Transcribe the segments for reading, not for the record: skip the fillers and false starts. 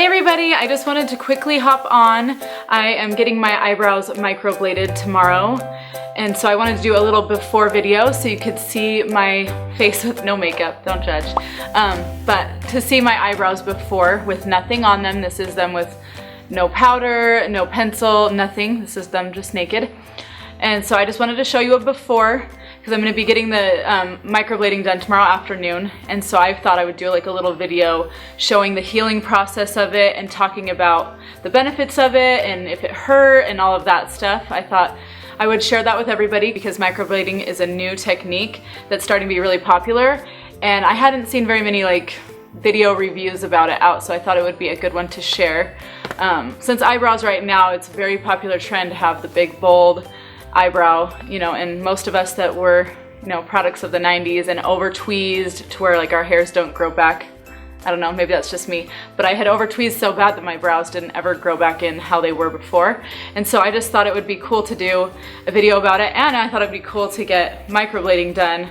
Hey everybody, I just wanted to quickly hop on. I am getting my eyebrows microbladed tomorrow, and so I wanted to do a little before video so you could see my face with no makeup, don't judge. But to see my eyebrows before with nothing on them. This is them with no powder, no pencil, nothing. This is them just naked. And so I just wanted to show you a before, because I'm going to be getting the microblading done tomorrow afternoon, and so I thought I would do like a little video showing the healing process of it and talking about the benefits of it and if it hurt and all of that stuff. I thought I would share that with everybody because microblading is a new technique that's starting to be really popular, and I hadn't seen very many like video reviews about it out, so I thought it would be a good one to share. Since eyebrows right now, it's a very popular trend to have the big bold eyebrow, you know, and most of us that were, you know, products of the 90s and over tweezed to where like our hairs don't grow back. I don't know, maybe that's just me, but I had over tweezed so bad that my brows didn't ever grow back in how they were before. And so I just thought it would be cool to do a video about it, and I thought it'd be cool to get microblading done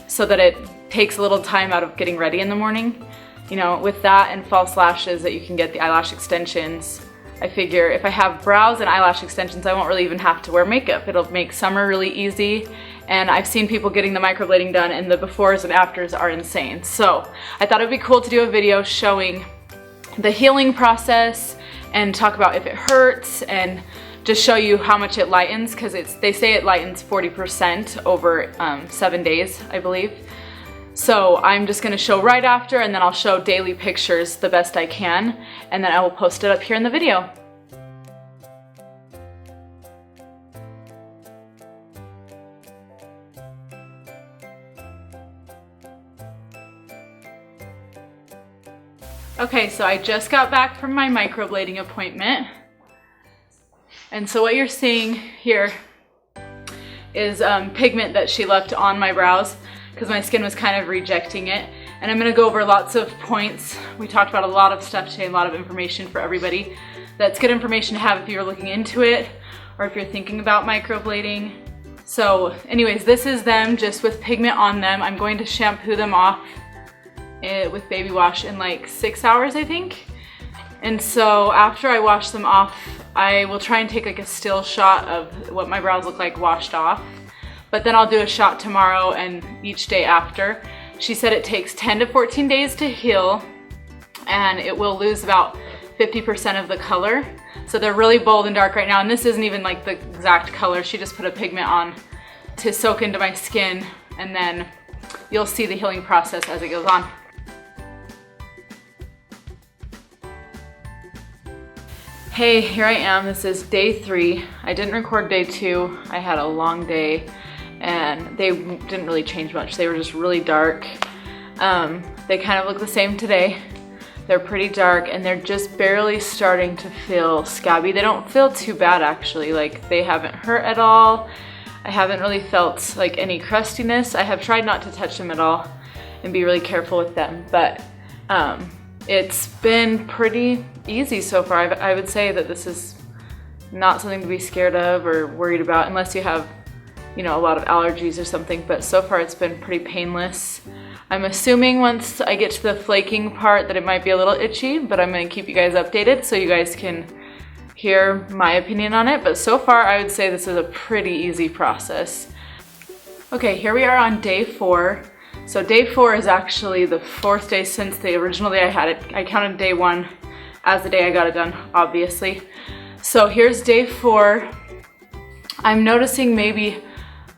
so that it takes a little time out of getting ready in the morning. You know, with that and false lashes that you can get the eyelash extensions, I figure if I have brows and eyelash extensions, I won't really even have to wear makeup. It'll make summer really easy, and I've seen people getting the microblading done and the befores and afters are insane. So I thought it'd be cool to do a video showing the healing process and talk about if it hurts and just show you how much it lightens, because they say it lightens 40% over 7 days, I believe. So I'm just gonna show right after, and then I'll show daily pictures the best I can, and then I will post it up here in the video. Okay, so I just got back from my microblading appointment. And so what you're seeing here is pigment that she left on my brows, because my skin was kind of rejecting it. And I'm gonna go over lots of points. We talked about a lot of stuff today, a lot of information for everybody. That's good information to have if you're looking into it or if you're thinking about microblading. So anyways, this is them just with pigment on them. I'm going to shampoo them off with baby wash in like 6 hours, I think. And so after I wash them off, I will try and take like a still shot of what my brows look like washed off. But then I'll do a shot tomorrow and each day after. She said it takes 10 to 14 days to heal, and it will lose about 50% of the color. So they're really bold and dark right now, and this isn't even like the exact color. She just put a pigment on to soak into my skin, and then you'll see the healing process as it goes on. Hey, here I am. This is day 3. I didn't record day 2. I had a long day, and they didn't really change much. They were just really dark. They kind of look the same today. They're pretty dark, and they're just barely starting to feel scabby. They don't feel too bad actually, like they haven't hurt at all. I haven't really felt like any crustiness. I have tried not to touch them at all and be really careful with them, but it's been pretty easy so far. I would say that this is not something to be scared of or worried about unless you have, you know, a lot of allergies or something, but so far it's been pretty painless. I'm assuming once I get to the flaking part that it might be a little itchy, but I'm gonna keep you guys updated so you guys can hear my opinion on it. But so far I would say this is a pretty easy process. Okay, here we are on day 4. So day 4 is actually the 4th day since the original day I had it. I counted day 1 as the day I got it done, obviously. So here's day 4. I'm noticing maybe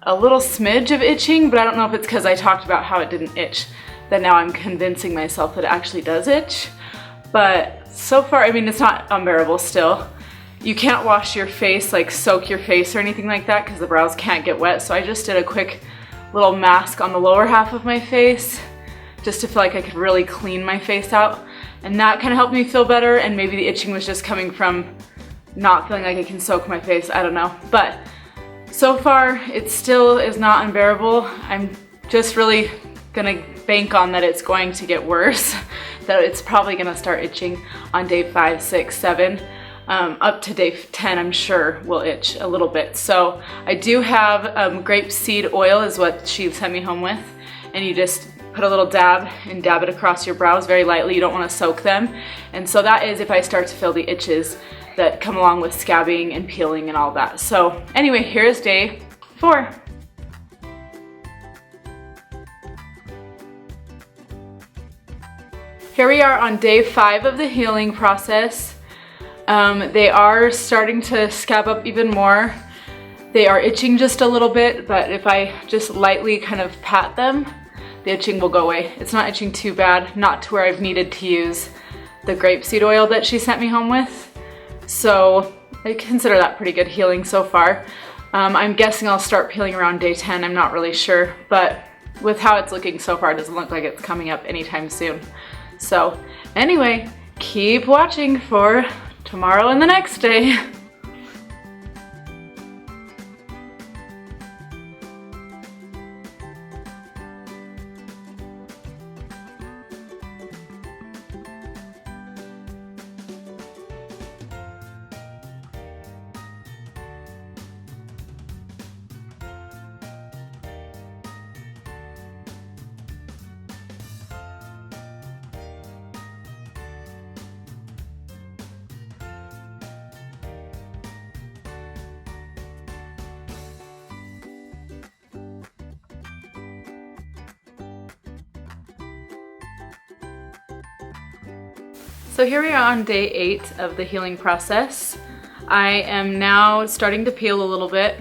a little smidge of itching, but I don't know if it's because I talked about how it didn't itch, that now I'm convincing myself that it actually does itch. But so far, I mean, it's not unbearable still. You can't wash your face, like soak your face or anything like that, because the brows can't get wet. So I just did a quick little mask on the lower half of my face just to feel like I could really clean my face out. And that kind of helped me feel better, and maybe the itching was just coming from not feeling like I can soak my face, I don't know. But so far, it still is not unbearable. I'm just really gonna bank on that it's going to get worse, that it's probably gonna start itching on day 5, 6, 7. Up to day 10, I'm sure will itch a little bit. So I do have grapeseed oil is what she sent me home with, and you just put a little dab and dab it across your brows very lightly. You don't want to soak them. And so that is if I start to feel the itches that come along with scabbing and peeling and all that. So anyway, here's day 4. Here we are on day 5 of the healing process. They are starting to scab up even more. They are itching just a little bit, but if I just lightly kind of pat them, the itching will go away. It's not itching too bad, not to where I've needed to use the grapeseed oil that she sent me home with. So I consider that pretty good healing so far. I'm guessing I'll start peeling around day 10, I'm not really sure, but with how it's looking so far, it doesn't look like it's coming up anytime soon. So anyway, keep watching for tomorrow and the next day. So here we are on day 8 of the healing process. I am now starting to peel a little bit,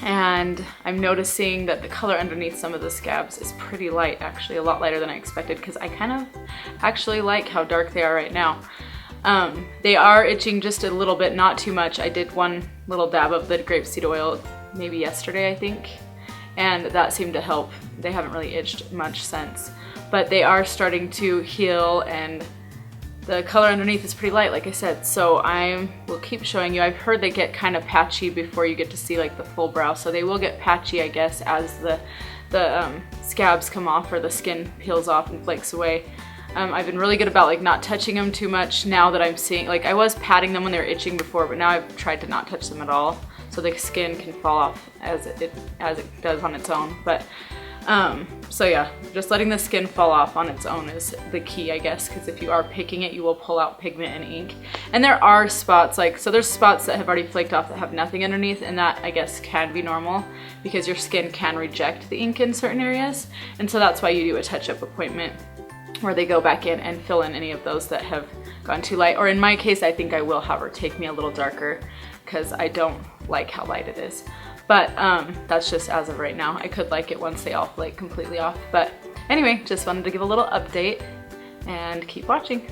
and I'm noticing that the color underneath some of the scabs is pretty light, actually a lot lighter than I expected, because I kind of actually like how dark they are right now. They are itching just a little bit, not too much. I did one little dab of the grapeseed oil maybe yesterday, I think, and that seemed to help. They haven't really itched much since, but they are starting to heal, and the color underneath is pretty light, like I said, so I will keep showing you. I've heard they get kind of patchy before you get to see like the full brow, so they will get patchy, I guess, as the scabs come off or the skin peels off and flakes away. I've been really good about like not touching them too much now that I'm seeing, like I was patting them when they were itching before, but now I've tried to not touch them at all, so the skin can fall off as it does on its own. But so yeah, just letting the skin fall off on its own is the key, I guess, because if you are picking it, you will pull out pigment and ink. And there are spots, so there's spots that have already flaked off that have nothing underneath, and that, I guess, can be normal because your skin can reject the ink in certain areas. And so that's why you do a touch-up appointment where they go back in and fill in any of those that have gone too light. Or in my case, I think I will have her take me a little darker because I don't like how light it is. But that's just as of right now. I could like it once they all flake completely off. But anyway, just wanted to give a little update and keep watching.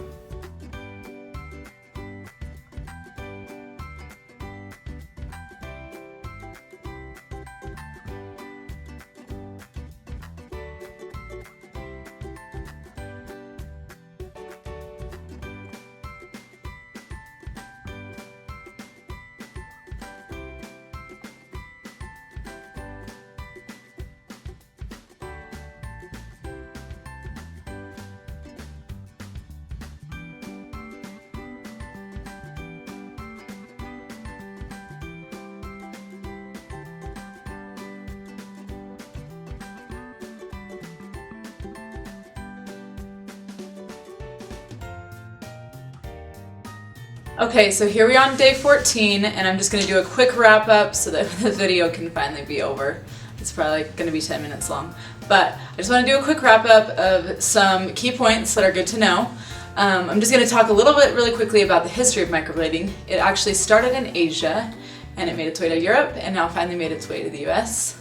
Okay, so here we are on day 14, and I'm just going to do a quick wrap up so that the video can finally be over. It's probably going to be 10 minutes long, but I just want to do a quick wrap up of some key points that are good to know. I'm just going to talk a little bit really quickly about the history of microblading. It actually started in Asia, and it made its way to Europe, and now finally made its way to the US.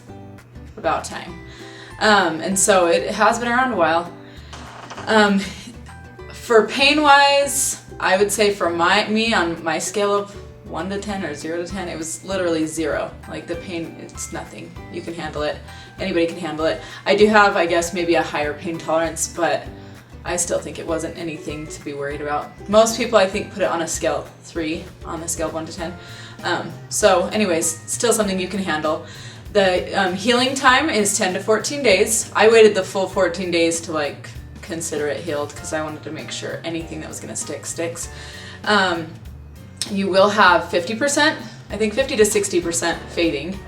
About time. And so it has been around a while. For pain-wise, I would say for me on my scale of 1 to 10 or 0 to 10, it was literally 0. Like the pain, it's nothing. You can handle it. Anybody can handle it. I do have, I guess, maybe a higher pain tolerance, but I still think it wasn't anything to be worried about. Most people, I think, put it on a scale 3, on the scale of 1 to 10. So anyways, still something you can handle. The healing time is 10 to 14 days. I waited the full 14 days to like consider it healed because I wanted to make sure anything that was going to stick sticks. You will have 50%, I think 50 to 60% fading.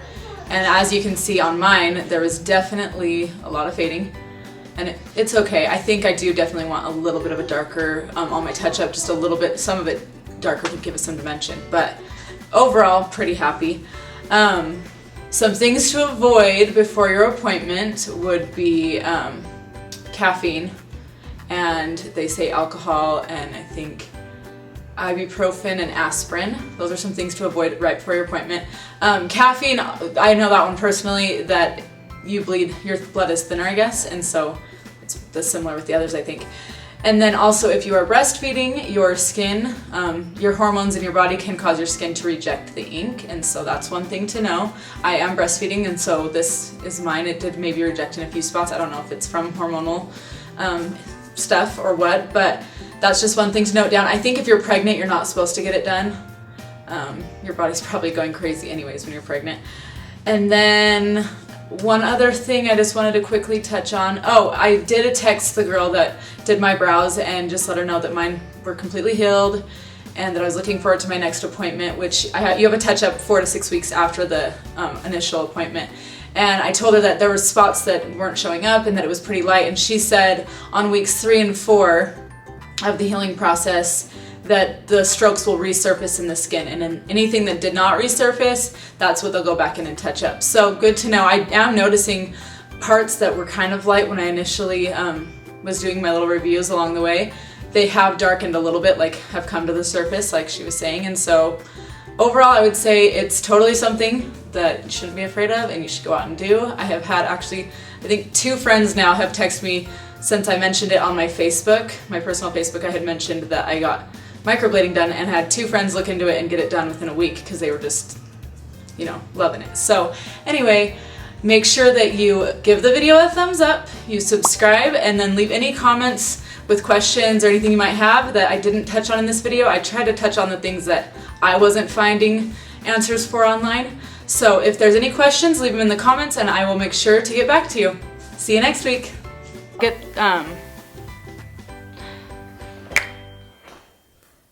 And as you can see on mine, there was definitely a lot of fading. and it's okay. I think I do definitely want a little bit of a darker on my touch-up, just a little bit, some of it darker to give us some dimension, but overall pretty happy. Some things to avoid before your appointment would be caffeine, and they say alcohol, and I think ibuprofen and aspirin. Those are some things to avoid right before your appointment. Caffeine, I know that one personally, that you bleed, your blood is thinner, I guess, and so it's similar with the others, I think. And then also, if you are breastfeeding, your skin, your hormones in your body can cause your skin to reject the ink, and so that's one thing to know. I am breastfeeding, and so this is mine. It did maybe reject in a few spots. I don't know if it's from hormonal stuff or what, but that's just one thing to note down. I think if you're pregnant, you're not supposed to get it done. Your body's probably going crazy anyways when you're pregnant. And then one other thing I just wanted to quickly touch on. Oh, I did text the girl that did my brows and just let her know that mine were completely healed and that I was looking forward to my next appointment, which you have a touch-up 4 to 6 weeks after the initial appointment. And I told her that there were spots that weren't showing up and that it was pretty light, and she said on weeks 3 and 4 of the healing process that the strokes will resurface in the skin, and then anything that did not resurface, that's what they'll go back in and touch up. So good to know. I am noticing parts that were kind of light when I initially was doing my little reviews along the way. They have darkened a little bit, like have come to the surface, like she was saying. And so overall, I would say it's totally something that you shouldn't be afraid of and you should go out and do. I have had actually, I think 2 friends now have texted me since I mentioned it on my Facebook, my personal Facebook. I had mentioned that I got microblading done and had 2 friends look into it and get it done within a week because they were just, you know, loving it. So anyway, make sure that you give the video a thumbs up, you subscribe, and then leave any comments with questions or anything you might have that I didn't touch on in this video. I tried to touch on the things that I wasn't finding answers for online. So if there's any questions, leave them in the comments and I will make sure to get back to you. See you next week. Get